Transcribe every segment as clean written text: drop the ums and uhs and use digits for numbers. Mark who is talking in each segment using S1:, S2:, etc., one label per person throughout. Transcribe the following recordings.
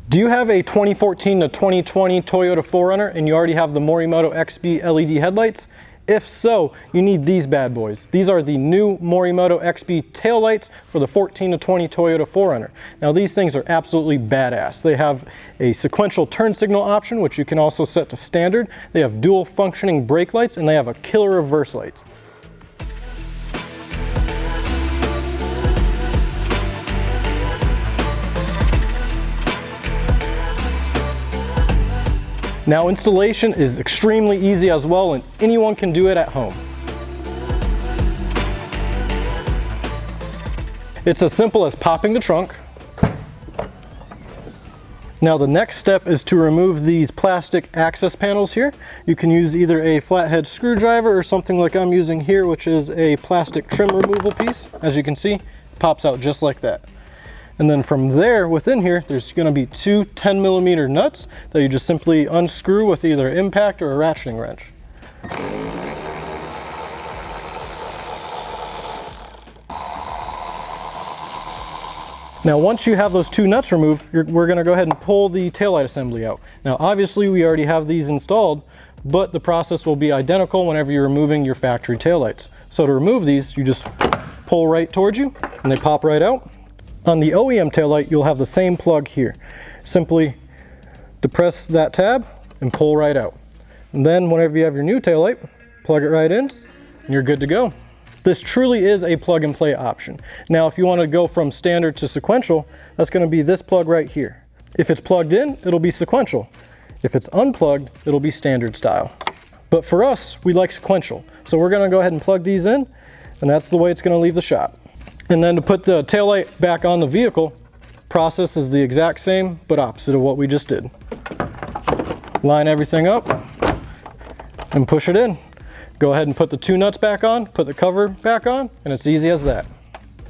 S1: Do you have a 2014 to 2020 Toyota 4Runner and you already have the Morimoto XB LED headlights? If so, you need these bad boys. These are the new Morimoto XB Tail Lights for the 14 to 20 Toyota 4Runner. Now these things are absolutely badass. They have a sequential turn signal option, which you can also set to standard. They have dual functioning brake lights and they have a killer reverse light. Now installation is extremely easy as well, and anyone can do it at home. It's as simple as popping the trunk. Now the next step is to remove these plastic access panels here. You can use either a flathead screwdriver or something like I'm using here, which is a plastic trim removal piece. As you can see, it pops out just like that. And then from there, within here, there's going to be two 10mm nuts that you just simply unscrew with either impact or a ratcheting wrench. Now once you have those two nuts removed, we're going to go ahead and pull the taillight assembly out. Now obviously we already have these installed, but the process will be identical whenever you're removing your factory taillights. So to remove these, you just pull right towards you and they pop right out. On the OEM taillight, you'll have the same plug here. Simply depress that tab and pull right out. And then whenever you have your new taillight, plug it right in and you're good to go. This truly is a plug and play option. Now, if you want to go from standard to sequential, that's going to be this plug right here. If it's plugged in, it'll be sequential. If it's unplugged, it'll be standard style. But for us, we like sequential. So we're going to go ahead and plug these in, and that's the way it's going to leave the shop. And then to put the taillight back on the vehicle, process is the exact same, but opposite of what we just did. Line everything up and push it in. Go ahead and put the two nuts back on, put the cover back on, and it's easy as that.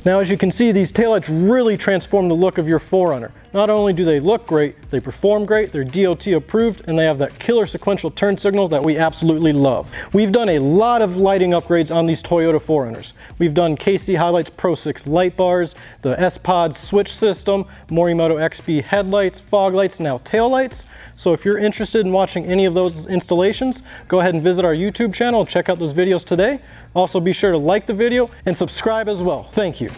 S1: Now as you can see, these taillights really transform the look of your 4Runner. Not only do they look great, they perform great, they're DOT approved, and they have that killer sequential turn signal that we absolutely love. We've done a lot of lighting upgrades on these Toyota 4Runners. We've done KC Highlights Pro 6 light bars, the S-Pod switch system, Morimoto XB headlights, fog lights, now tail lights. So if you're interested in watching any of those installations, go ahead and visit our YouTube channel and check out those videos today. Also be sure to like the video and subscribe as well. Thank you.